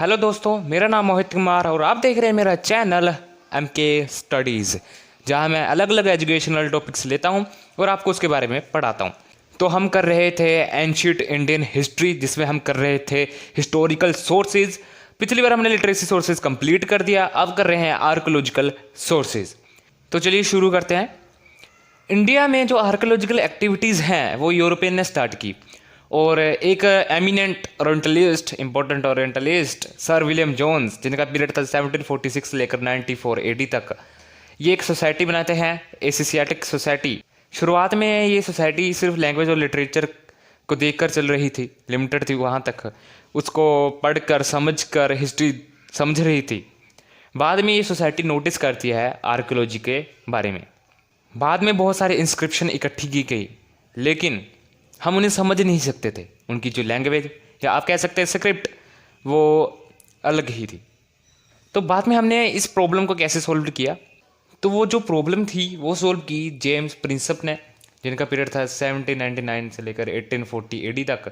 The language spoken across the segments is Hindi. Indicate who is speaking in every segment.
Speaker 1: हेलो दोस्तों, मेरा नाम मोहित कुमार और आप देख रहे हैं मेरा चैनल MK स्टडीज़, जहां मैं अलग अलग एजुकेशनल टॉपिक्स लेता हूं और आपको उसके बारे में पढ़ाता हूं। तो हम कर रहे थे एंशिएंट इंडियन हिस्ट्री, जिसमें हम कर रहे थे हिस्टोरिकल सोर्सेज। पिछली बार हमने लिटरेसी सोर्सेज कंप्लीट कर दिया, अब कर रहे हैं आर्कोलॉजिकल सोर्सेज। तो चलिए शुरू करते हैं। इंडिया में जो आर्कोलॉजिकल एक्टिविटीज़ हैं वो यूरोपियन ने स्टार्ट की, और एक eminent orientalist, important orientalist sir William Jones, जिनका पीरियड था 1746 से लेकर 94 AD तक, ये एक सोसाइटी बनाते हैं, एशियाटिक सोसाइटी। शुरुआत में ये सोसाइटी सिर्फ लैंग्वेज और लिटरेचर को देखकर चल रही थी, लिमिटेड थी वहाँ तक, उसको पढ़कर समझकर हिस्ट्री समझ रही थी। बाद में ये सोसाइटी नोटिस करती है आर्कियोलॉजी के बारे में। बाद में बहुत सारे इंस्क्रिप्शन इकट्ठी की गई, लेकिन हम उन्हें समझ नहीं सकते थे। उनकी जो लैंग्वेज या आप कह सकते हैं स्क्रिप्ट, वो अलग ही थी। तो बाद में हमने इस प्रॉब्लम को कैसे सॉल्व किया, तो वो जो प्रॉब्लम थी वो सॉल्व की जेम्स प्रिंसप ने, जिनका पीरियड था 1799 से लेकर 1840 AD तक।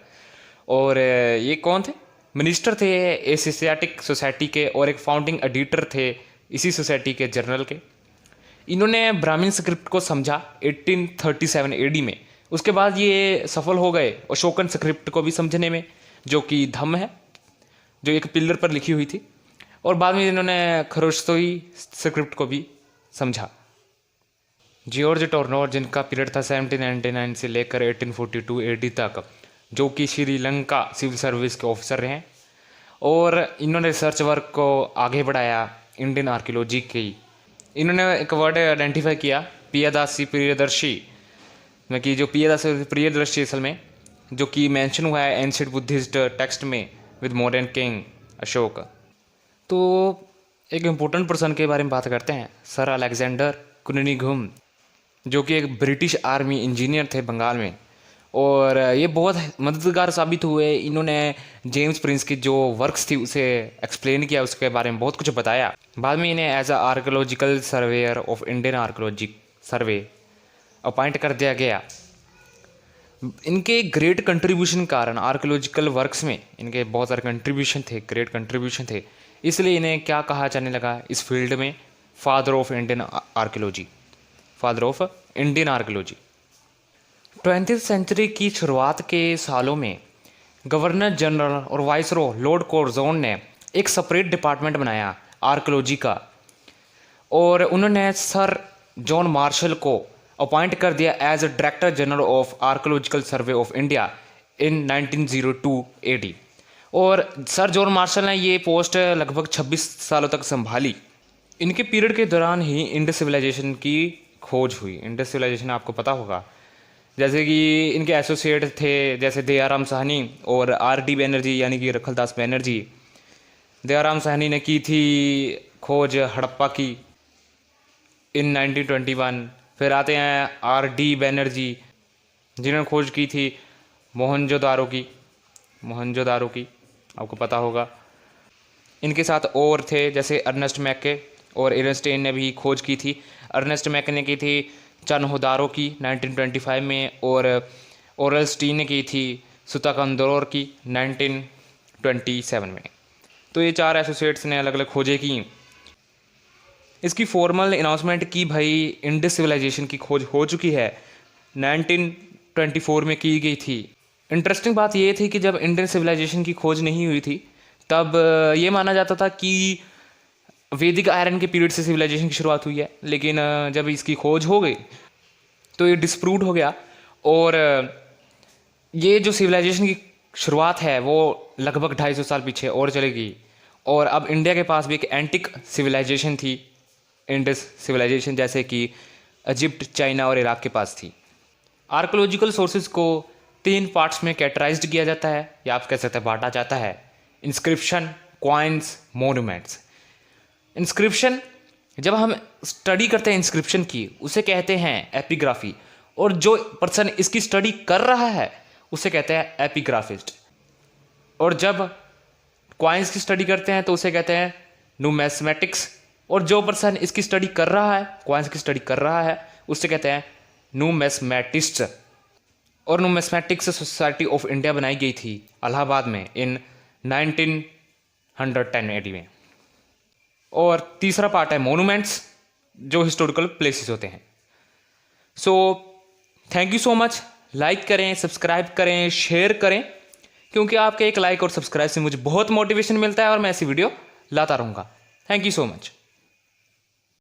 Speaker 1: और ये कौन थे? मिनिस्टर थे एशियाटिक सोसाइटी के और एक फाउंडिंग एडिटर थे इसी सोसाइटी के जर्नल के। इन्होंने ब्राह्मण स्क्रिप्ट को समझा 1837 AD में। उसके बाद ये सफल हो गए अशोकन स्क्रिप्ट को भी समझने में, जो कि धम्म है, जो एक पिलर पर लिखी हुई थी। और बाद में इन्होंने खरोस्तोई स्क्रिप्ट को भी समझा। जॉर्ज टर्नर, जिनका पीरियड था 1799 से लेकर 1842 AD तक, जो कि श्रीलंका सिविल सर्विस के ऑफिसर रहे, और इन्होंने रिसर्च वर्क को आगे बढ़ाया इंडियन आर्कियोलॉजी की। इन्होंने एक वर्ड आइडेंटिफाई किया, पियादासी प्रियदर्शी, में कि जो पियादासी प्रियदर्शी असल में जो कि मेंशन हुआ है एंशिएंट बुद्धिस्ट टेक्स्ट में विद मॉडर्न किंग अशोक। तो एक इम्पोर्टेंट पर्सन के बारे में बात करते हैं, सर अलेक्जेंडर कुनिंघम, जो कि एक ब्रिटिश आर्मी इंजीनियर थे बंगाल में, और ये बहुत मददगार साबित हुए। इन्होंने जेम्स प्रिंस की जो वर्क्स थी उसे एक्सप्लेन किया, उसके बारे में बहुत कुछ बताया। बाद में इन्हें as a archaeological surveyor of Indian archaeology survey appoint कर दिया गया। इनके ग्रेट कंट्रीब्यूशन के कारण आर्कोलॉजिकल वर्क्स में इनके बहुत सारे कंट्रीब्यूशन थे, ग्रेट कंट्रीब्यूशन थे, इसलिए इन्हें क्या कहा जाने लगा इस फील्ड में? Father of Indian archaeology, father of Indian archaeology. 20th century की शुरुआत के सालों में गवर्नर जनरल और वाइसरॉय लॉर्ड कॉर्जोन ने एक सेपरेट डिपार्टमेंट बनाया आर्कियोलॉजी का, और उन्होंने सर जॉन मार्शल को अपॉइंट कर दिया as a director general of archaeological survey of India in 1902 AD। और सर जॉन मार्शल ने ये पोस्ट लगभग 26 सालों तक संभाली। इनके पीरियड के दौरान ही इंडस सिविलाइजेशन की खोज हुई। इंडस सिविलाइजेशन आपको पता होगा, जैसे कि इनके एसोसिएट थे जैसे दयाराम साहनी और RD बैनर्जी, यानी कि रखलदास बैनर्जी। दयाराम साहनी ने की थी खोज हड़प्पा की इन 1921। फिर आते हैं RD बैनर्जी, जिन्होंने खोज की थी मोहनजोदारो की, आपको पता होगा। इनके साथ और थे जैसे अर्नेस्ट मैके और एरनस्टीन ने भी खोज की थी। अर्नेस्ट मैके ने की थी चनहोदारो की 1925 में, और ओरलस्टीन ने की थी सुताकंदोर की 1927 में। तो ये चार एसोसिएट्स ने अलग अलग खोजें की। इसकी फॉर्मल अनाउंसमेंट की भाई इंडस सिविलाइजेशन की खोज हो चुकी है 1924 में की गई थी। इंटरेस्टिंग बात ये थी कि जब इंडियन सिविलाइजेशन की खोज नहीं हुई थी, तब ये माना जाता था कि वैदिक आयरन के पीरियड से सिविलाइजेशन की शुरुआत हुई है, लेकिन जब इसकी खोज हो गई तो ये डिस्प्रूव हो गया, और ये जो सिविलाइजेशन की शुरुआत है वो लगभग 250 साल पीछे और चलेगी। और अब इंडिया के पास भी एक एंटिक सिविलाइजेशन थी, इंडस सिविलाइजेशन, जैसे कि इजिप्ट, चाइना और इराक के पास थी। आर्कोलॉजिकल सोर्सेज को 3 पार्ट्स में कैटेगराइज्ड किया जाता है, या आप कह सकते हैं बांटा जाता है: इंस्क्रिप्शन, कॉइन्स, मोन्यूमेंट्स। इंस्क्रिप्शन, जब हम स्टडी करते हैं इंस्क्रिप्शन की, उसे कहते हैं एपिग्राफी, और जो पर्सन इसकी स्टडी कर रहा है उसे कहते हैं एपिग्राफिस्ट। और जब कॉइन्स की स्टडी करते हैं तो उसे कहते हैं न्यूमिस्मेटिक्स, और जो पर्सन इसकी स्टडी कर रहा है, कॉइन्स की स्टडी कर रहा है, उससे कहते हैं न्यूमिस्मेटिस्ट। और न्यूमिस्मेटिक्स सोसाइटी ऑफ इंडिया बनाई गई थी इलाहाबाद में इन 19 110 AD में। और तीसरा पार्ट है मोनूमेंट्स, जो हिस्टोरिकल प्लेसेस होते हैं। So thank you so much. Like करें, सब्सक्राइब करें, शेयर करें, क्योंकि आपके एक लाइक और सब्सक्राइब से मुझे बहुत मोटिवेशन मिलता है और मैं ऐसी वीडियो लाता रहूँगा। Thank you so much.